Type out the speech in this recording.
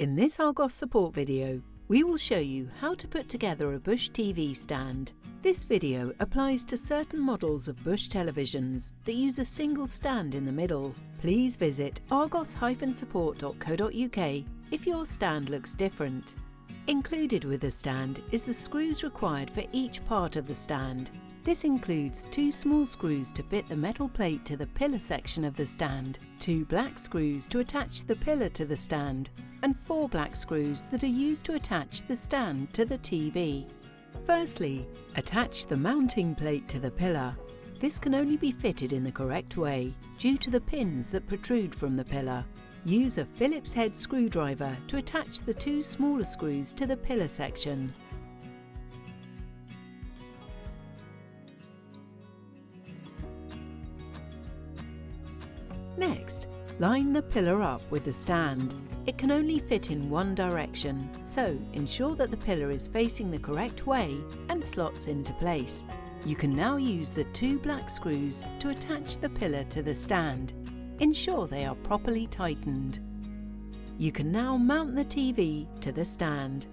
In this Argos Support video, we will show you how to put together a Bush TV stand. This video applies to certain models of Bush televisions that use a single stand in the middle. Please visit argos-support.co.uk if your stand looks different. Included with the stand is the screws required for each part of the stand. This includes 2 small screws to fit the metal plate to the pillar section of the stand, 2 black screws to attach the pillar to the stand, and 4 black screws that are used to attach the stand to the TV. Firstly, attach the mounting plate to the pillar. This can only be fitted in the correct way due to the pins that protrude from the pillar. Use a Phillips head screwdriver to attach the 2 smaller screws to the pillar section. Next, line the pillar up with the stand. It can only fit in one direction, so ensure that the pillar is facing the correct way and slots into place. You can now use the 2 black screws to attach the pillar to the stand. Ensure they are properly tightened. You can now mount the TV to the stand.